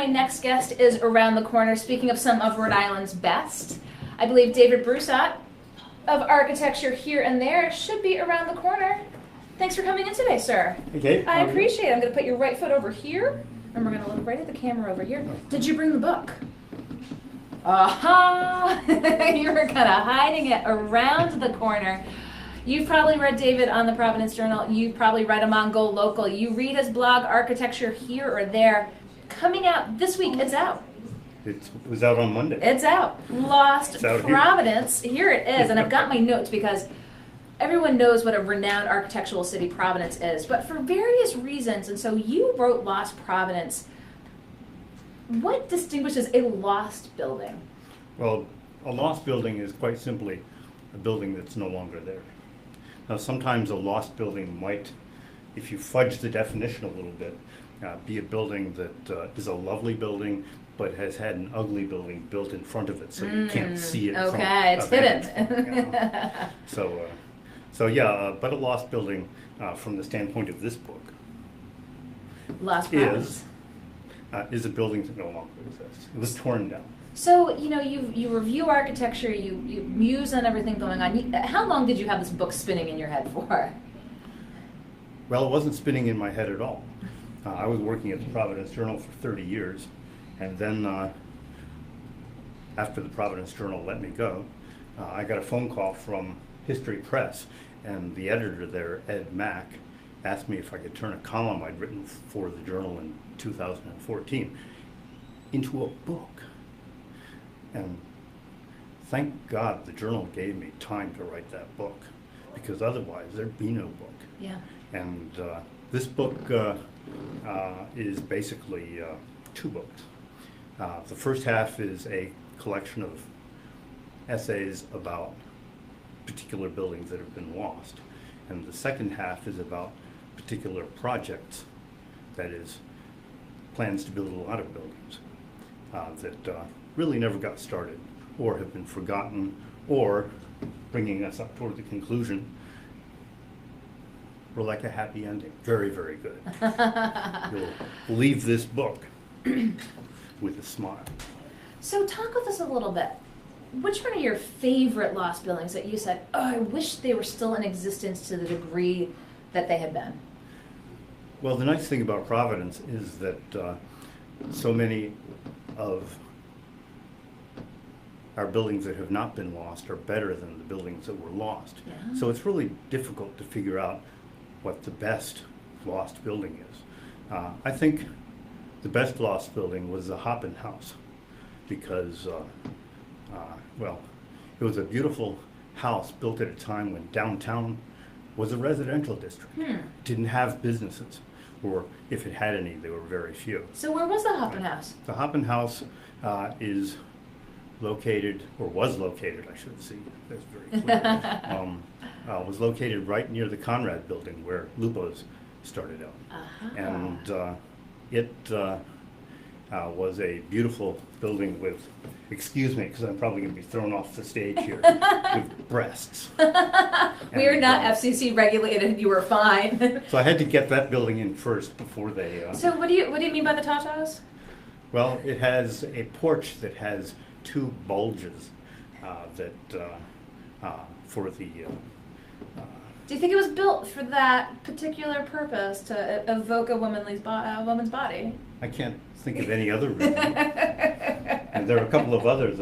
my next guest is around the corner. Speaking of some of Rhode Island's best, I believe David Brussat of Architecture Here and There should be around the corner. Thanks for coming in today, sir. Okay. I appreciate it. I'm going to put your right foot over here, and we're going to look right at the camera over here. Did you bring the book? Aha! You were kind of hiding it around the corner. You've probably read David on the Providence Journal. You've probably read him on Go Local. You read his blog, Architecture Here or There. Coming out this week. It's out. It was out on Monday. It's out. Lost Providence. Here it is. And I've got my notes because everyone knows what a renowned architectural city Providence is. But for various reasons, and so you wrote Lost Providence. What distinguishes a lost building? Well, a lost building is quite simply a building that's no longer there. Now, sometimes a lost building might, if you fudge the definition a little bit, be a building that is a lovely building, but has had an ugly building built in front of it, so you can't see it. Okay, it's hidden. But a lost building, from the standpoint of this book, Lost Providence is a building that no longer exists. It was torn down. So, you know, you review architecture, you muse on everything going on. How long did you have this book spinning in your head for? Well, it wasn't spinning in my head at all. I was working at the Providence Journal for 30 years, and then after the Providence Journal let me go, I got a phone call from History Press, and the editor there, Ed Mack, asked me if I could turn a column I'd written for the Journal in 2014 into a book. And thank God the Journal gave me time to write that book, because otherwise there'd be no book. Yeah. And this book is basically two books. The first half is a collection of essays about particular buildings that have been lost. And the second half is about particular projects, that is, plans to build a lot of buildings that really never got started, or have been forgotten, or bringing us up toward the conclusion, were like a happy ending. Very, very good. You'll leave this book with a smile. So talk with us a little bit. Which one are your favorite lost buildings that you said, oh, I wish they were still in existence to the degree that they had been? Well, the nice thing about Providence is that so many of our buildings that have not been lost are better than the buildings that were lost. Yeah. So it's really difficult to figure out what the best lost building is. I think the best lost building was the Hoppen House, because well, it was a beautiful house built at a time when downtown was a residential district. Didn't have businesses, or if it had any, they were very few. So where was the Hoppen House? The Hoppen House is located, or was located, I should say, that's very clear, was located right near the Conrad building where Lupo's started out. And it was a beautiful building with, excuse me, because I'm probably going to be thrown off the stage here, with breasts. We are not FCC regulated. You were fine. So I had to get that building in first before they... So what do you mean by the tatas? Well, it has a porch that has two bulges for the... Do you think it was built for that particular purpose, to evoke a woman's body? I can't think of any other reason. And there are a couple of others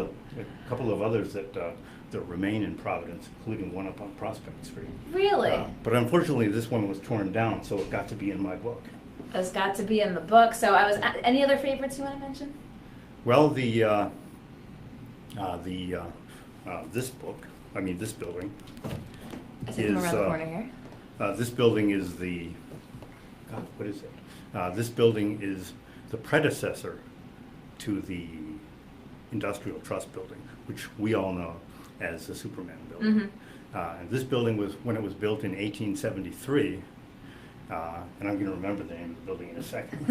that remain in Providence, including one up on Prospect Street. Really? But unfortunately, this one was torn down, so it got to be in my book. It's got to be in the book. So any other favorites you want to mention? Well, this building. I see them around the corner here. This building is what is it? This building is the predecessor to the Industrial Trust building, which we all know as the Superman building. And this building was, when it was built in 1873, and I'm going to remember the name of the building in a second.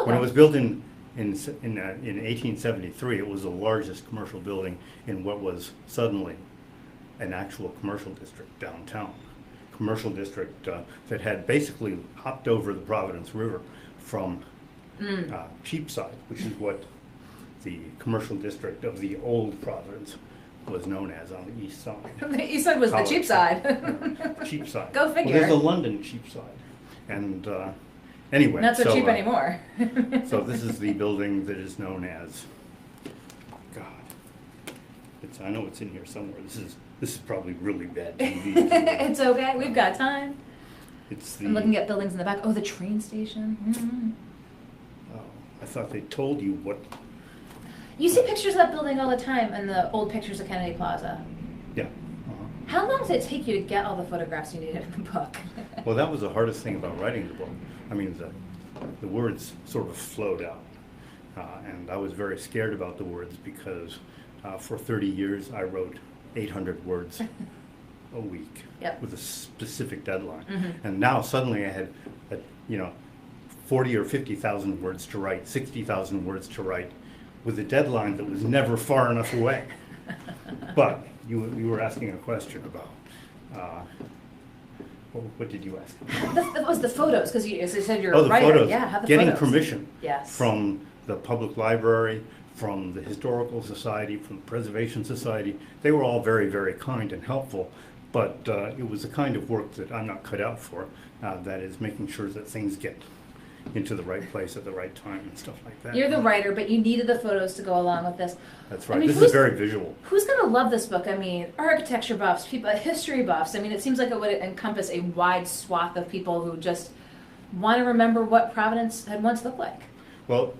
When it was built in 1873, it was the largest commercial building in what was suddenly an actual commercial district downtown. Commercial district that had basically hopped over the Providence River from Cheapside, which is what the commercial district of the old Providence was known as on the east side. The east side was the cheap side. Cheapside. Go figure. Well, there's a London Cheapside. And anyway. Not so cheap anymore. So this is the building that is known as, God, I know it's in here somewhere. This is probably really bad TV. It's okay. We've got time. I'm looking at buildings in the back. Oh, the train station. Mm-hmm. Oh, I thought they told you what. You see pictures of that building all the time in the old pictures of Kennedy Plaza. Yeah. How long did it take you to get all the photographs you needed in the book? Well, that was the hardest thing about writing the book. I mean, the words sort of flowed out. And I was very scared about the words because for 30 years I wrote 800 words a week with a specific deadline. Mm-hmm. And now suddenly I had, 40 or 50,000 words to write, 60,000 words to write, with a deadline that was never far enough away. But you were asking a question about, what did you ask? That was the photos, because you said you're a writer. Photos. Yeah, how the Getting photos. Permission Yes. from the public library, from the Historical Society, from the Preservation Society. They were all very, very kind and helpful, but it was the kind of work that I'm not cut out for, that is making sure that things get into the right place at the right time and stuff like that. You're the writer, but you needed the photos to go along with this. That's right. This is very visual. Who's going to love this book? I mean, architecture buffs, people, history buffs. I mean, it seems like it would encompass a wide swath of people who just want to remember what Providence had once looked like. Well,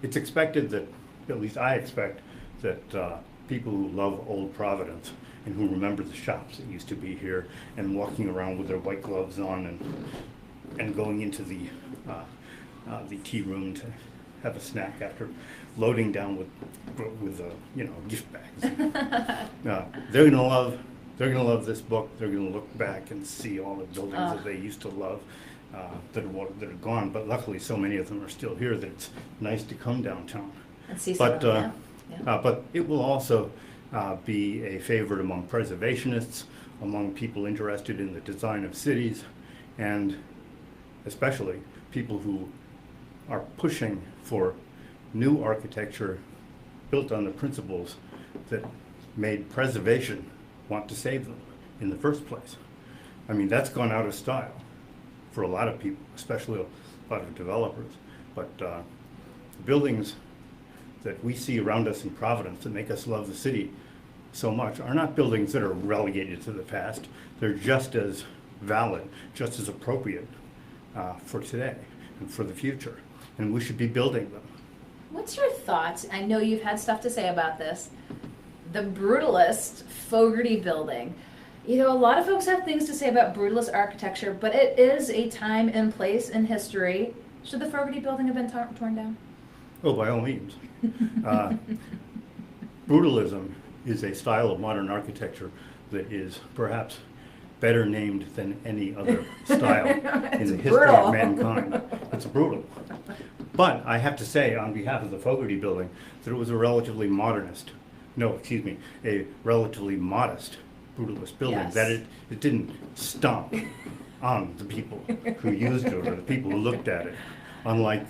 it's expected that, at least I expect, that people who love old Providence and who remember the shops that used to be here and walking around with their white gloves on and going into the tea room to have a snack after loading down with gift bags. They're gonna love this book. They're gonna look back and see all the buildings that they used to love that are gone. But luckily, so many of them are still here that it's nice to come downtown. And see some of them, yeah. But it will also be a favorite among preservationists, among people interested in the design of cities, and especially people who are pushing for new architecture built on the principles that made preservation want to save them in the first place. I mean, that's gone out of style for a lot of people, especially a lot of developers. But the buildings that we see around us in Providence that make us love the city so much are not buildings that are relegated to the past. They're just as valid, just as appropriate for today and for the future, and we should be building them. What's your thoughts? I know you've had stuff to say about this. The Brutalist Fogarty building. You know, a lot of folks have things to say about Brutalist architecture, but it is a time and place in history. Should the Fogarty building have been torn down? Oh, by all means. Brutalism is a style of modern architecture that is perhaps better named than any other style in the history of mankind. It's brutal. But I have to say, on behalf of the Fogarty building, that it was a relatively modest brutalist building, yes. that it didn't stomp on the people who used it or the people who looked at it, unlike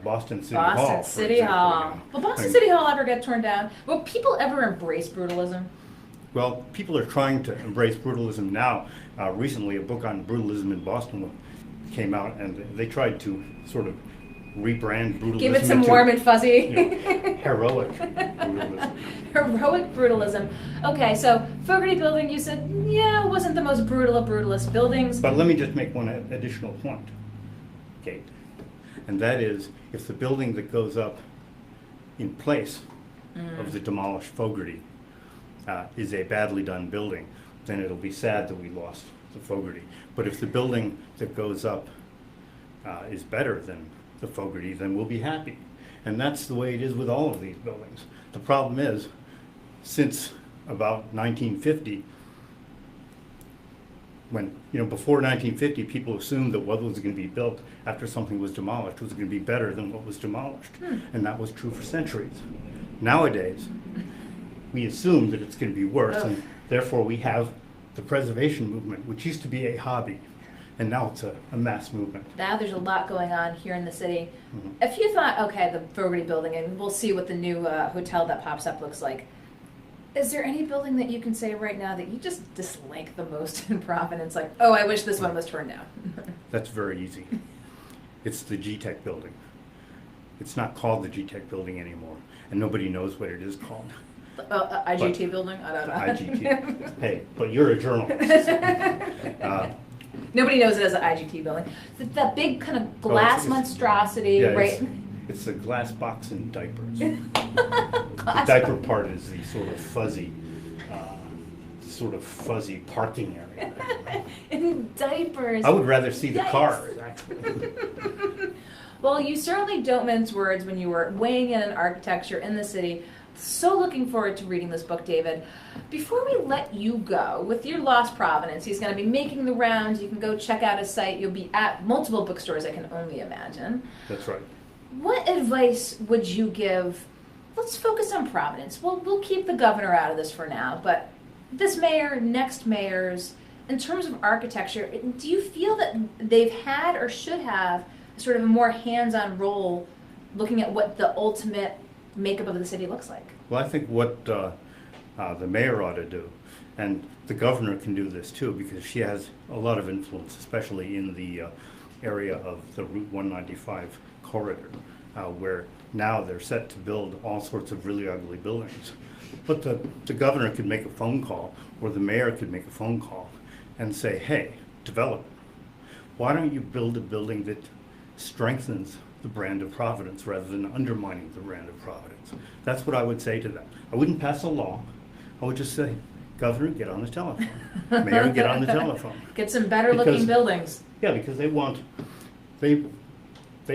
Boston City Hall. Boston City Hall. Will Boston City Hall ever get torn down? Will people ever embrace brutalism? Well, people are trying to embrace brutalism now. Recently, a book on brutalism in Boston came out, and they tried to sort of rebrand brutalism. Give it some warm and fuzzy. Heroic brutalism. Heroic brutalism. Okay, so Fogarty building, you said, it wasn't the most brutal of brutalist buildings. But let me just make one additional point, Kate. And that is, if the building that goes up in place of the demolished Fogarty is a badly done building, then it'll be sad that we lost the Fogarty. But if the building that goes up is better than the Fogarty, then we'll be happy. And that's the way it is with all of these buildings. The problem is, since about 1950, when, before 1950, people assumed that what was going to be built after something was demolished was going to be better than what was demolished. And that was true for centuries. Nowadays, we assume that it's going to be worse, and therefore we have the preservation movement, which used to be a hobby, And now it's a mass movement. Now there's a lot going on here in the city. Mhm. If you thought, okay, the Fogarty building, and we'll see what the new hotel that pops up looks like, is there any building that you can say right now that you just dislike the most in Providence? Like, oh, I wish this one was torn down. That's very easy. It's the G-Tech building. It's not called the G-Tech building anymore, and nobody knows what it is called. IGT building? I don't know. IGT. Hey, but you're a journalist. Nobody knows it as an IGT building. That big kind of glass monstrosity, yeah, right? It's a glass box and diapers. The Glass diaper part is the sort of fuzzy parking area. and diapers. I would rather see the Yikes. cars, actually. Well, you certainly don't mince words when you were weighing in on architecture in the city. So looking forward to reading this book, David. Before we let you go, with your Lost Providence, he's going to be making the rounds. You can go check out his site. You'll be at multiple bookstores, I can only imagine. That's right. What advice would you give? Let's focus on Providence. We'll keep the governor out of this for now, but this mayor, next mayors, in terms of architecture, do you feel that they've had or should have sort of a more hands-on role looking at what the ultimate makeup of the city looks like? Well, I think what the mayor ought to do, and the governor can do this too, because she has a lot of influence, especially in the area of the Route 195 corridor, where now they're set to build all sorts of really ugly buildings. But the governor could make a phone call, or the mayor could make a phone call and say, hey, developer, why don't you build a building that strengthens the brand of Providence rather than undermining the brand of Providence? That's what I would say to them. I wouldn't pass a law. I would just say, Governor, get on the telephone. Mayor, get on the telephone. Get some better looking buildings. Yeah, because they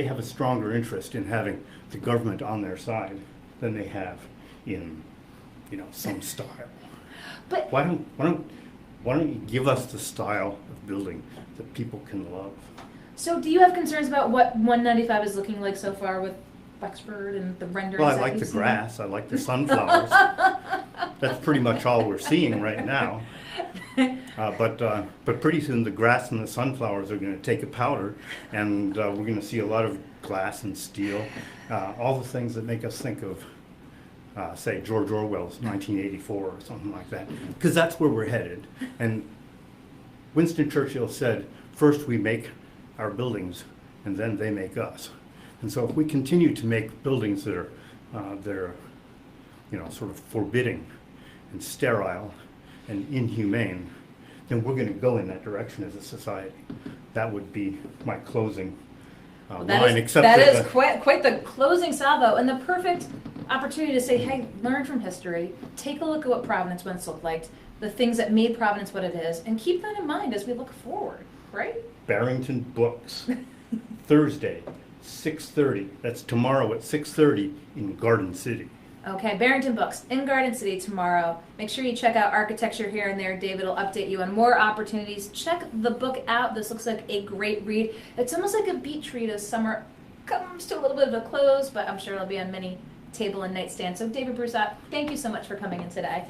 have a stronger interest in having the government on their side than they have in, some style. But why don't you give us the style of building that people can love? so do you have concerns about what 195 is looking like so far with Wexford and the renderings? Well, I like the grass. I like the sunflowers. That's pretty much all we're seeing right now. But pretty soon the grass and the sunflowers are going to take a powder, and we're going to see a lot of glass and steel, all the things that make us think of, say, George Orwell's 1984 or something like that, because that's where we're headed. And Winston Churchill said, first we make our buildings, and then they make us. And so if we continue to make buildings that are sort of forbidding and sterile and inhumane, then we're going to go in that direction as a society. That would be my closing line. That is quite the closing salvo, and the perfect opportunity to say, hey, learn from history, take a look at what Providence once looked like, the things that made Providence what it is, and keep that in mind as we look forward, right? Barrington Books, Thursday, 6:30. That's tomorrow at 6:30 in Garden City. Okay, Barrington Books in Garden City tomorrow. Make sure you check out Architecture Here and There. David will update you on more opportunities. Check the book out. This looks like a great read. It's almost like a beach read as summer comes to a little bit of a close, but I'm sure it'll be on many table and nightstand. So David Brussat, thank you so much for coming in today.